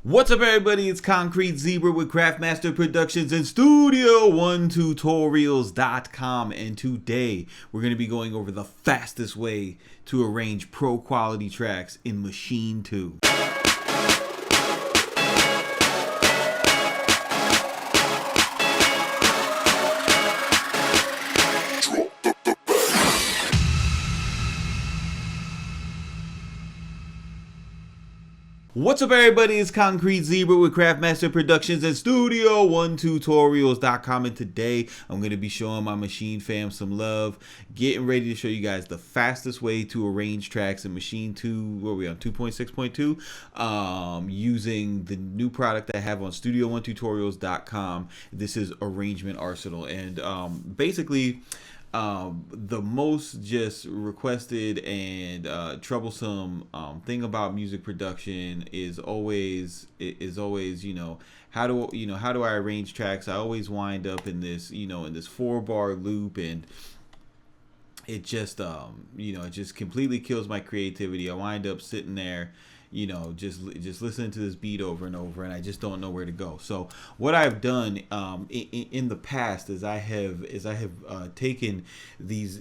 What's up, everybody? It's Concrete Zebra with Craftmaster Productions and Studio1Tutorials.com, and today we're going to be going over the fastest way to arrange pro quality tracks in Maschine 2. What's up, everybody? It's Concrete Zebra with Craftmaster Productions and Studio1Tutorials.com, and today I'm going to be showing my Maschine fam some love, getting ready to show you guys the fastest way to arrange tracks in Maschine 2, where are we on 2.6.2, using the new product I have on Studio1Tutorials.com. This is Arrangement Arsenal, and basically the most just requested and troublesome thing about music production is always how do I arrange tracks. I always wind up in this in this 4-bar loop, and it just it just completely kills my creativity. I wind up sitting there just listening to this beat over and over, and I just don't know where to go. So what I've done in the past is I have taken these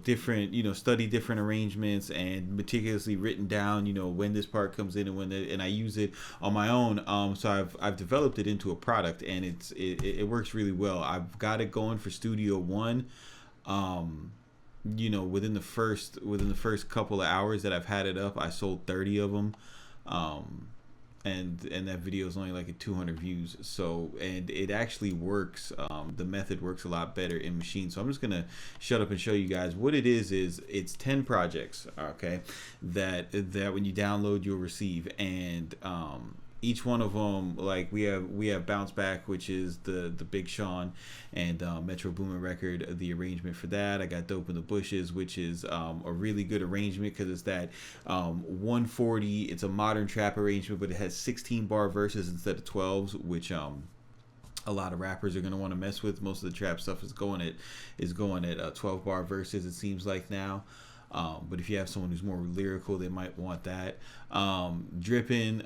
different studied different arrangements and meticulously written down when this part comes in and I use it on my own. So I've developed it into a product, and it works really well. I've got it going for Studio One. Within the first couple of hours that I've had it up, I sold 30 of them, and that video is only like 200 views. So, and it actually works. The method works a lot better in Maschine. So I'm just gonna shut up and show you guys what it is. It's 10 projects, okay, that when you download you'll receive, and each one of them, like we have Bounce Back, which is the Big Sean and Metro Boomin record, the arrangement for that. I got Dope in the Bushes, which is a really good arrangement because it's that 140. It's a modern trap arrangement, but it has 16-bar verses instead of 12s, which a lot of rappers are gonna want to mess with. Most of the trap stuff is going at 12-bar verses, it seems like now. But if you have someone who's more lyrical, they might want that. Drippin'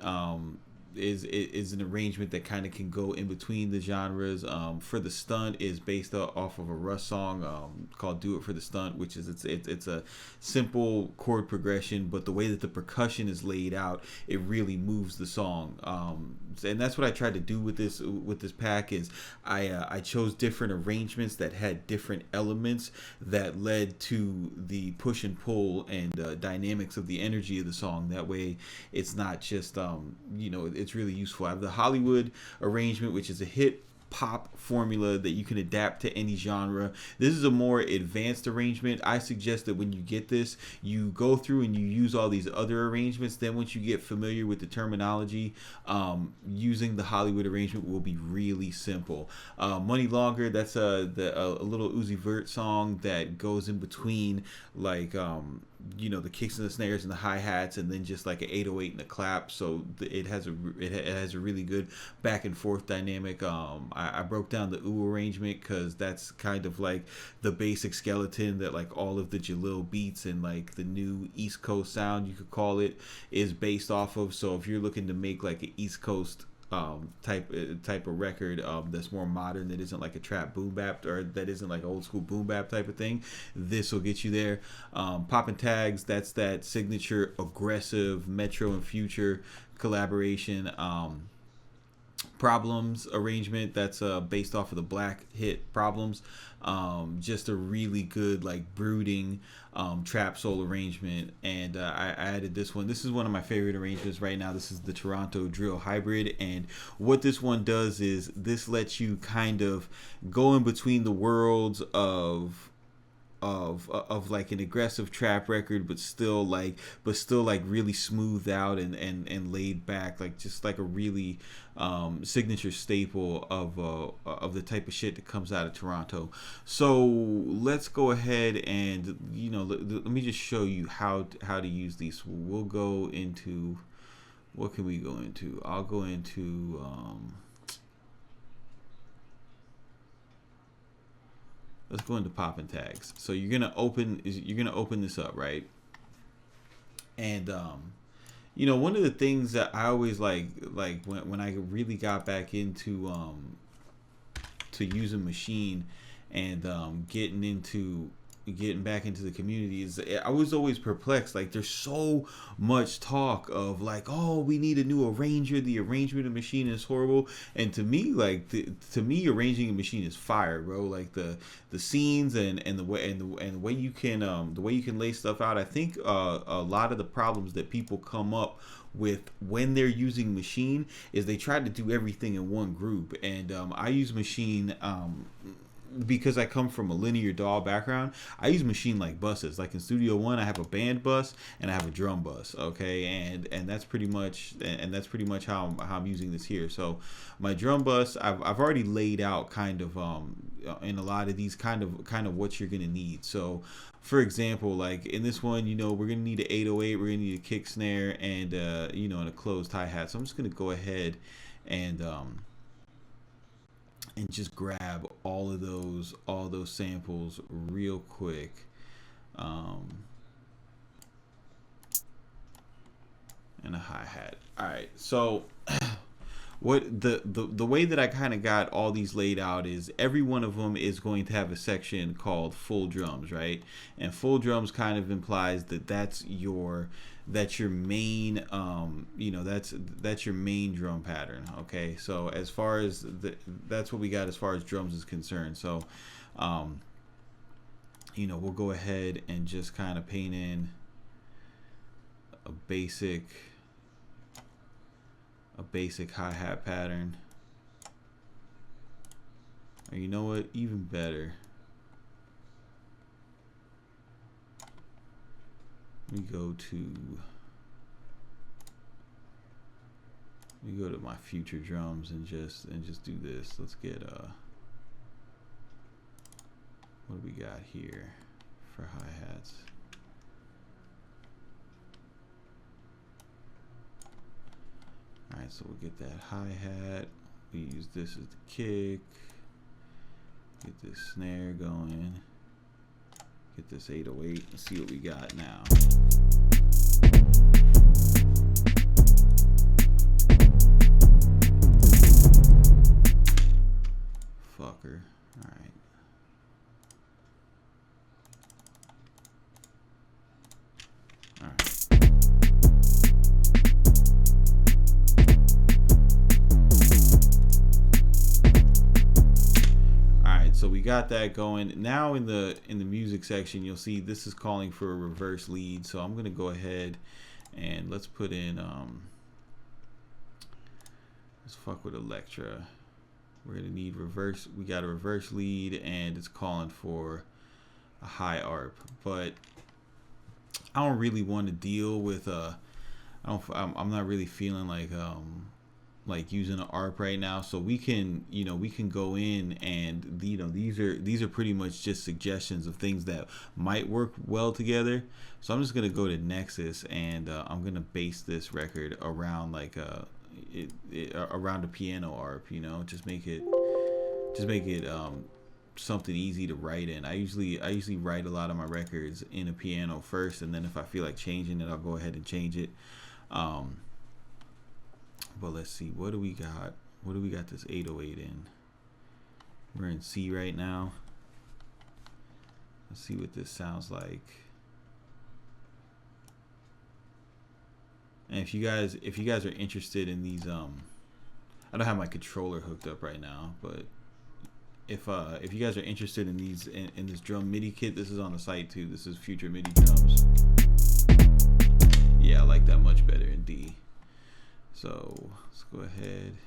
is an arrangement that kind of can go in between the genres. For the Stunt is based off of a Russ song called "Do It for the Stunt," which is it's a simple chord progression, but the way that the percussion is laid out, it really moves the song. And that's what I tried to do with this pack. Is I chose different arrangements that had different elements that led to the push and pull and dynamics of the energy of the song. That way, it's not just it's really useful. I have the Hollywood arrangement, which is a hip pop formula that you can adapt to any genre. This is a more advanced arrangement. I suggest that when you get this, you go through and you use all these other arrangements. Then once you get familiar with the terminology, using the Hollywood arrangement will be really simple. Money Longer, that's a little Uzi Vert song that goes in between like the kicks and the snares and the hi-hats, and then just like an 808 and a clap. So it has a really good back and forth dynamic. I broke down the ooh arrangement because that's kind of like the basic skeleton that like all of the Jalil beats and like the new East Coast sound, you could call it, is based off of. So if you're looking to make like an East Coast type of record that's more modern, that isn't like a trap boom bap, or that isn't like old school boom bap type of thing, this will get you there. Poppin' Tags, that's that signature aggressive Metro and Future collaboration. Problems arrangement, that's based off of the Black hit Problems. Just a really good like brooding trap soul arrangement, and I added this one. This is one of my favorite arrangements right now. This is the Toronto Drill Hybrid, and what this one does is this lets you kind of go in between the worlds of like an aggressive trap record, but still like really smoothed out and laid back, like just like a really signature staple of the type of shit that comes out of Toronto. So let's go ahead and let me just show you how to use these. We'll go into, what can we go into? I'll go into let's go into Poppin' Tags. So you're gonna open this up, right? And One of the things that I always like when I really got back into to using Machine and getting back into the community is I was always perplexed. Like, there's so much talk of like, oh, we need a new arranger. The arrangement of Machine is horrible. And to me, like, to me, arranging a Machine is fire, bro. Like the scenes and the way and the way you can lay stuff out. I think a lot of the problems that people come up with when they're using Machine is they try to do everything in one group. And I use Machine because I come from a linear DAW background. I use Machine like buses. Like in Studio One, I have a band bus and I have a drum bus. Okay, and that's pretty much how I'm using this here. So my drum bus, I've already laid out kind of in a lot of these kind of what you're gonna need. So for example, like in this one, we're gonna need an 808, we're gonna need a kick snare, and and a closed hi-hat. So I'm just gonna go ahead and just grab all those samples real quick. And a hi-hat. All right, so what the way that I kind of got all these laid out is every one of them is going to have a section called full drums, right? And full drums kind of implies that that's your main that's your main drum pattern. Okay, so as far as that's what we got as far as drums is concerned. So we'll go ahead and just kind of paint in a basic hi-hat pattern. Or you know what, even better, we go to my future drums and just do this. Let's get what do we got here for hi-hats? Alright, so we'll get that hi-hat. We use this as the kick. Get this snare going. Get this 808 and see what we got now. Fucker. Alright. Alright. So we got that going. Now in the music section, you'll see this is calling for a reverse lead. So I'm gonna go ahead and let's put in let's fuck with Electra. We're gonna need reverse. We got a reverse lead and it's calling for a high ARP, but I don't really want to deal with I'm not really feeling like using an ARP right now. So we can go in and these are pretty much just suggestions of things that might work well together. So I'm just gonna go to Nexus and I'm gonna base this record around around a piano ARP. Just make it something easy to write in. I usually write a lot of my records in a piano first, and then if I feel like changing it, I'll go ahead and change it. But let's see, what do we got? What do we got this 808 in? We're in C right now. Let's see what this sounds like. And if you guys are interested in these, I don't have my controller hooked up right now, but if you guys are interested in these in this drum MIDI kit, this is on the site too. This is Future MIDI drums. Yeah, I like that much better in D. So let's go ahead.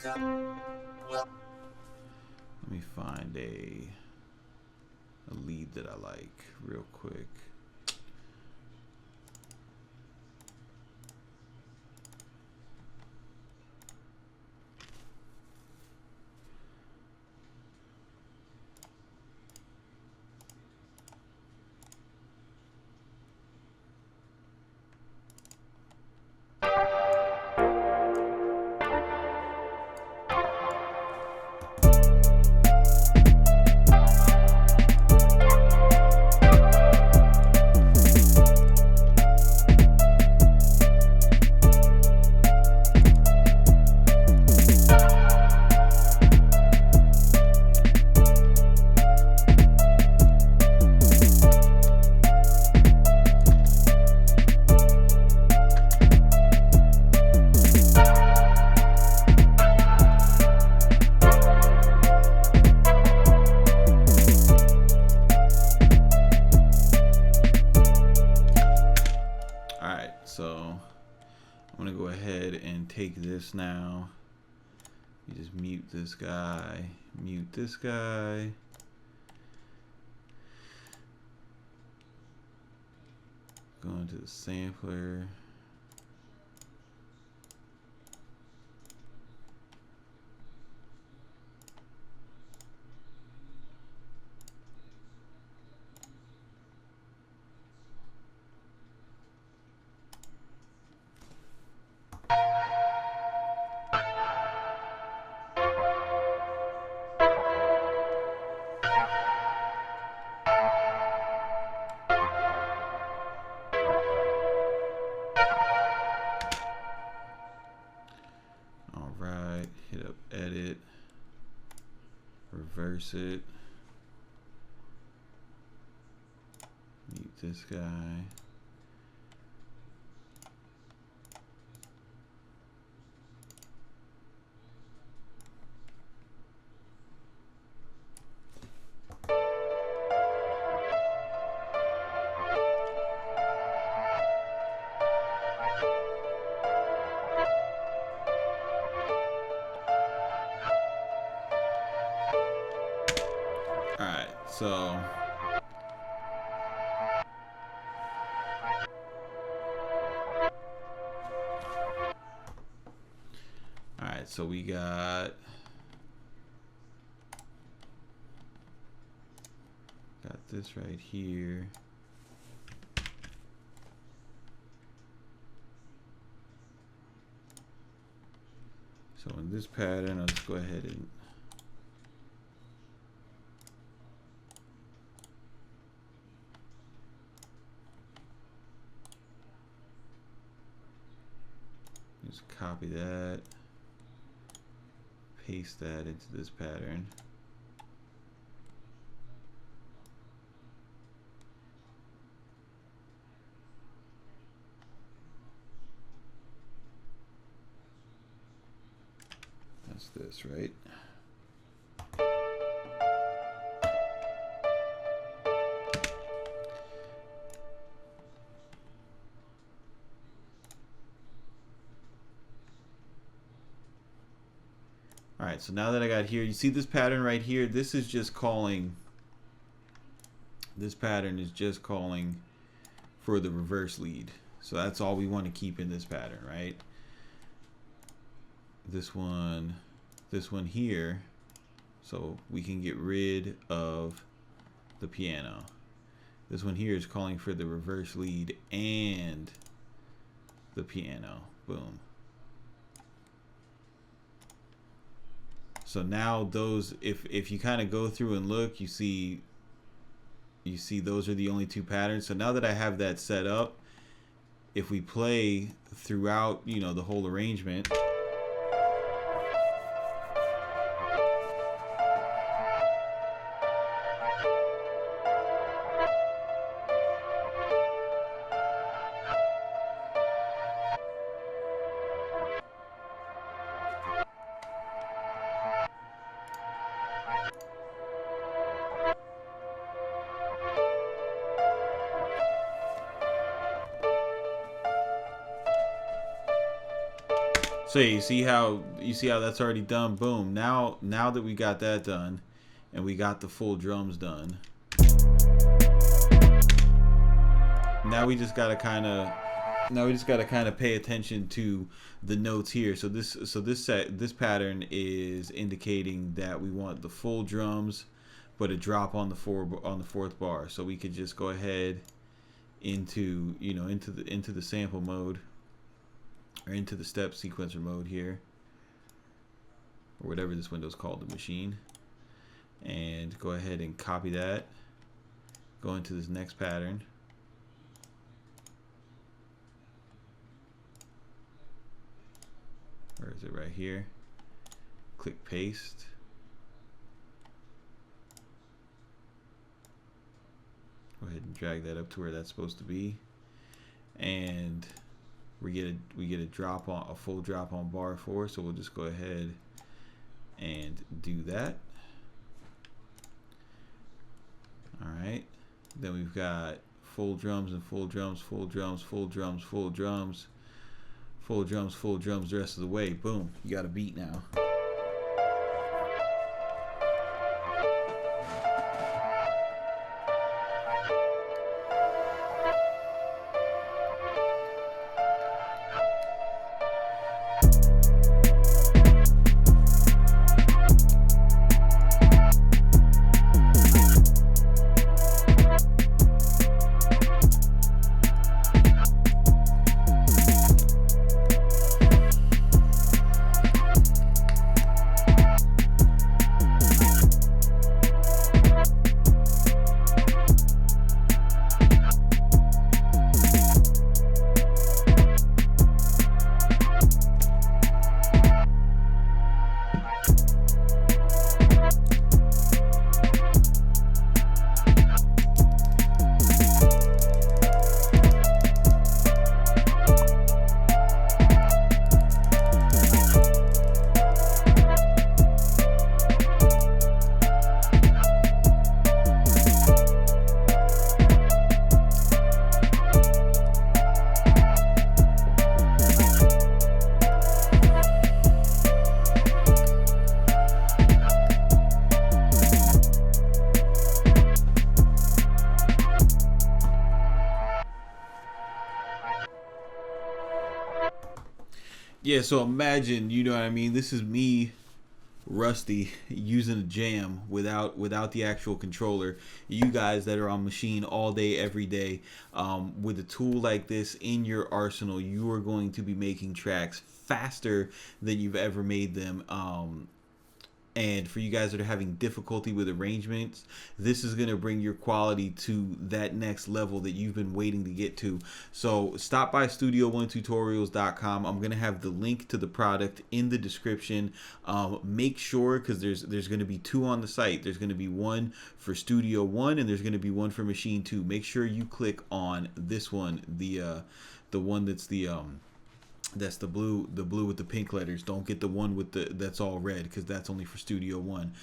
Let me find a lead that I like real quick. So I'm gonna go ahead and take this now. You just mute this guy, mute this guy. Go into the sampler. Hit up edit, reverse it, mute this guy. So alright, so we got this right here. So in this pattern, I'll just go ahead and just copy that, paste that into this pattern. That's this, right? Alright, so now that I got here, you see this pattern right here? This is just calling, this pattern is just calling for the reverse lead. So that's all we want to keep in this pattern, right? This one here, so we can get rid of the piano. This one here is calling for the reverse lead and the piano. Boom. So now those, if you kind of go through and look, you see those are the only two patterns. So now that I have that set up, if we play throughout, you know, the whole arrangement, So yeah, you see how that's already done. Boom. Now that we got that done, and we got the full drums done. Now we just gotta kind of pay attention to the notes here. So this pattern is indicating that we want the full drums, but a drop on the fourth bar. So we could just go ahead into into the sample mode, or into the step sequencer mode here, or whatever this window is called, the machine, and go ahead and copy that. Go into this next pattern. Where is it? Right here. Click paste. Go ahead and drag that up to where that's supposed to be, and we get a full drop on bar 4. So we'll just go ahead and do that. All right. Then we've got full drums and full drums, full drums, full drums, full drums. Full drums, full drums the rest of the way. Boom. You got a beat now. Yeah, so imagine, you know what I mean? This is me, Rusty, using a jam without the actual controller. You guys that are on Maschine all day, every day, with a tool like this in your arsenal, you are going to be making tracks faster than you've ever made them. And for you guys that are having difficulty with arrangements, this is going to bring your quality to that next level that you've been waiting to get to. So stop by studio1tutorials.com. I'm going to have the link to the product in the description. Make sure, because there's going to be 2 on the site. There's going to be one for Studio One, and there's going to be one for Maschine 2. Make sure you click on this one, the one that's the blue with the pink letters. Don't get the one with that's all red, because that's only for Studio One.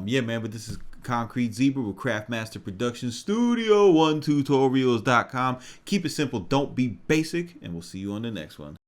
Yeah, man, but this is Concrete Zebra with Craftmaster Productions, Studio1tutorials.com. Keep it simple, don't be basic, and we'll see you on the next one.